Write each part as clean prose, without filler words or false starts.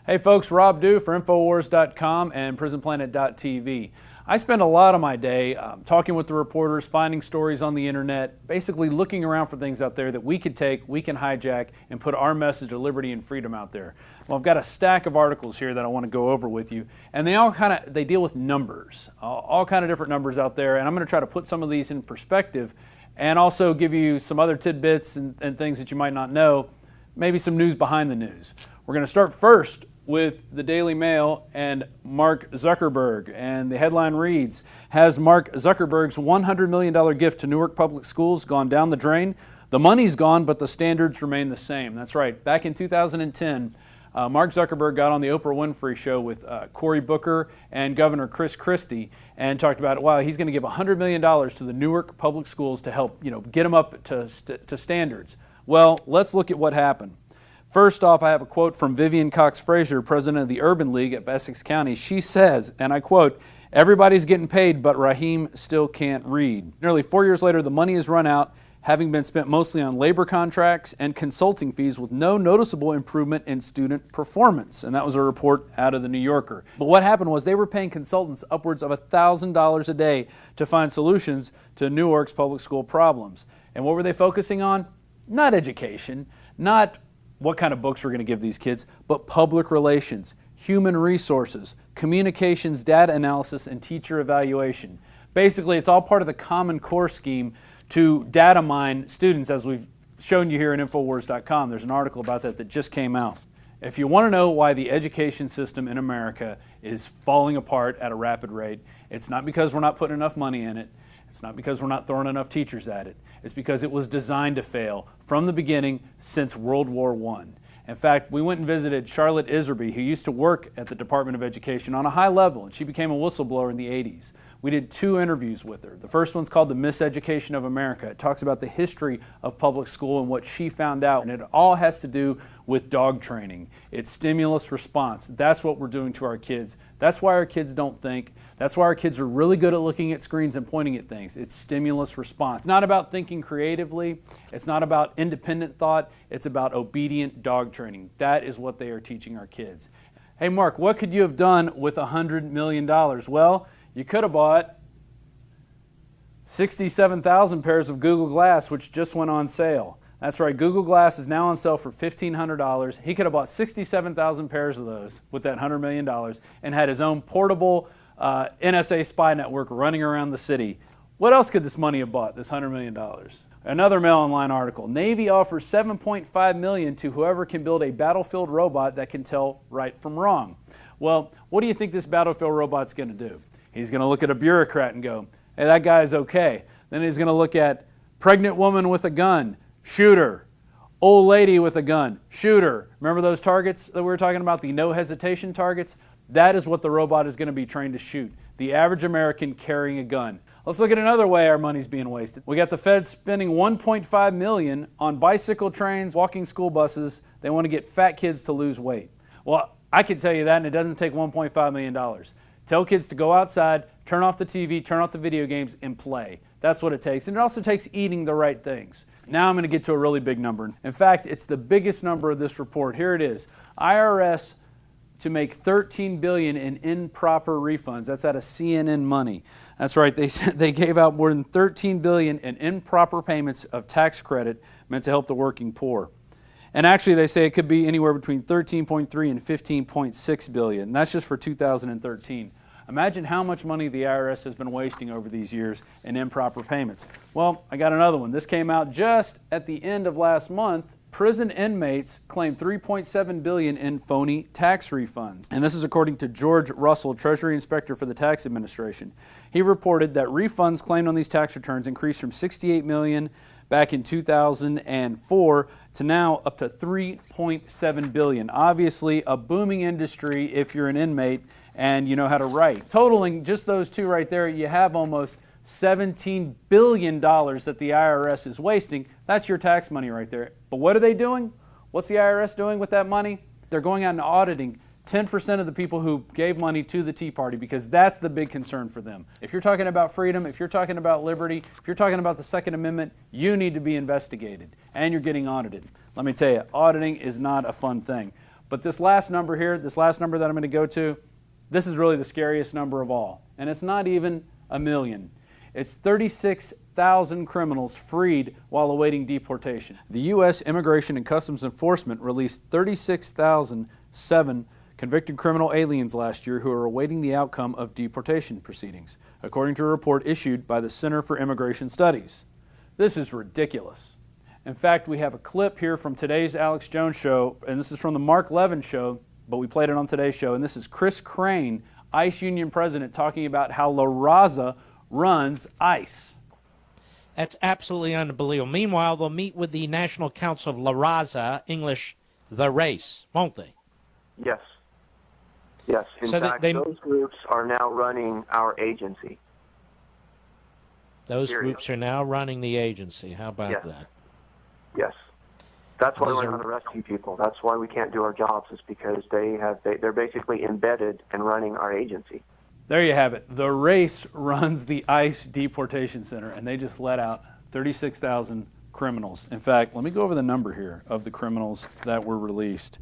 Hey folks, Rob Dew for INFOWARS.com and PrisonPlanet.tv. I spend a lot of my day talking with the reporters, finding stories on the internet, basically looking around for things out there that we could take, we can hijack, and put our message of liberty and freedom out there. Well, I've got a stack of articles here that I want to go over with you, and they deal with numbers, all kind of different numbers out there, and I'm going to try to put some of these in perspective and also give you some other tidbits and things that you might not know, maybe some news behind the news. We're going to start first with the Daily Mail and Mark Zuckerberg. And the headline reads, has Mark Zuckerberg's $100 million gift to Newark Public Schools gone down the drain? The money's gone, but the standards remain the same. That's right. Back in 2010, Mark Zuckerberg got on the Oprah Winfrey Show with Cory Booker and Governor Chris Christie and talked about, wow, he's going to give $100 million to the Newark Public Schools to help, get them up to standards. Well, let's look at what happened. First off, I have a quote from Vivian Cox Frazier, president of the Urban League of Essex County. She says, and I quote, "Everybody's getting paid, but Raheem still can't read." Nearly 4 years later, the money has run out, having been spent mostly on labor contracts and consulting fees with no noticeable improvement in student performance. And that was a report out of the New Yorker. But what happened was they were paying consultants upwards of $1,000 a day to find solutions to Newark's public school problems. And what were they focusing on? Not education, not what kind of books we're going to give these kids, but public relations, human resources, communications, data analysis, and teacher evaluation. Basically, it's all part of the Common Core scheme to data mine students, as we've shown you here at INFOWARS.com. There's an article about that just came out. If you want to know why the education system in America is falling apart at a rapid rate, it's not because we're not putting enough money in it. It's not because we're not throwing enough teachers at it. It's because it was designed to fail from the beginning since World War I. In fact, we went and visited Charlotte Iserby, who used to work at the Department of Education on a high level, and she became a whistleblower in the 80s. We did 2 interviews with her. The first one's called The Miseducation of America. It talks about the history of public school and what she found out, and it all has to do with dog training. It's stimulus response. That's what we're doing to our kids. That's why our kids don't think. That's why our kids are really good at looking at screens and pointing at things. It's stimulus response. It's not about thinking creatively. It's not about independent thought. It's about obedient dog training. That is what they are teaching our kids. Hey, Mark, what could you have done with $100 million? Well, you could have bought 67,000 pairs of Google Glass, which just went on sale. That's right, Google Glass is now on sale for $1,500. He could have bought 67,000 pairs of those with that $100 million and had his own portable NSA spy network running around the city. What else could this money have bought, this $100 million? Another Mail Online article. Navy offers $7.5 million to whoever can build a battlefield robot that can tell right from wrong. Well, what do you think this battlefield robot's going to do? He's going to look at a bureaucrat and go, hey, that guy's okay. Then he's going to look at pregnant woman with a gun, shoot her. Old lady with a gun, shoot her. Remember those targets that we were talking about, the no hesitation targets? That is what the robot is going to be trained to shoot. The average American carrying a gun. Let's look at another way our money's being wasted. We got the feds spending $1.5 million on bicycle trains, walking school buses. They want to get fat kids to lose weight. Well, I can tell you that, and it doesn't take $1.5 million. Tell kids to go outside, turn off the TV, turn off the video games, and play. That's what it takes. And it also takes eating the right things. Now I'm going to get to a really big number. In fact, it's the biggest number of this report. Here it is. IRS to make $13 billion in improper refunds. That's out of CNN Money. That's right. They gave out more than $13 billion in improper payments of tax credit meant to help the working poor. And actually, they say it could be anywhere between $13.3 and $15.6 billion. And that's just for 2013. Imagine how much money the IRS has been wasting over these years in improper payments. Well, I got another one. This came out just at the end of last month. Prison inmates claim $3.7 billion in phony tax refunds. And this is according to George Russell, Treasury Inspector for the Tax Administration. He reported that refunds claimed on these tax returns increased from $68 million back in 2004 to now up to $3.7 billion. Obviously, a booming industry if you're an inmate and you know how to write. Totaling just those two right there, you have almost $17 billion that the IRS is wasting. That's your tax money right there. But what are they doing? What's the IRS doing with that money? They're going out and auditing 10% of the people who gave money to the Tea Party, because that's the big concern for them. If you're talking about freedom, if you're talking about liberty, if you're talking about the Second Amendment, you need to be investigated, and you're getting audited. Let me tell you, auditing is not a fun thing. But this last number here, this last number that I'm going to go to, this is really the scariest number of all. And it's not even a million. It's 36,000 criminals freed while awaiting deportation. The U.S. Immigration and Customs Enforcement released 36,007 convicted criminal aliens last year who are awaiting the outcome of deportation proceedings, according to a report issued by the Center for Immigration Studies. This is ridiculous. In fact, we have a clip here from today's Alex Jones show, and this is from the Mark Levin show, but we played it on today's show, and this is Chris Crane, ICE Union President, talking about how La Raza runs ICE. That's absolutely unbelievable. Meanwhile, they'll meet with the National Council of La Raza, English, the race, won't they? Yes. Yes. In fact, those groups are now running our agency. Those groups are now running the agency. How about that? Yes. That's why we're not arresting people. That's why we can't do our jobs, is because they're basically embedded and running our agency. There you have it. The race runs the ICE deportation center, and they just let out 36,000 criminals. In fact, let me go over the number here of the criminals that were released.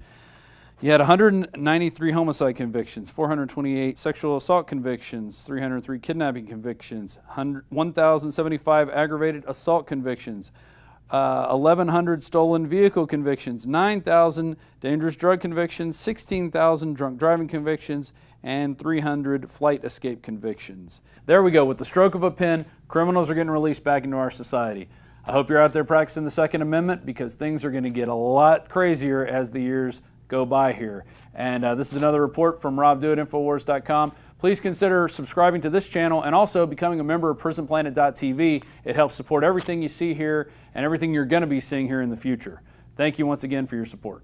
You had 193 homicide convictions, 428 sexual assault convictions, 303 kidnapping convictions, 1,075 aggravated assault convictions, 1,100 stolen vehicle convictions, 9,000 dangerous drug convictions, 16,000 drunk driving convictions, and 300 flight escape convictions. There we go. With the stroke of a pen, criminals are getting released back into our society. I hope you're out there practicing the Second Amendment, because things are going to get a lot crazier as the years go by here. And this is another report from Rob Dew at INFOWARS.com. Please consider subscribing to this channel and also becoming a member of PrisonPlanet.tv. It helps support everything you see here and everything you're going to be seeing here in the future. Thank you once again for your support.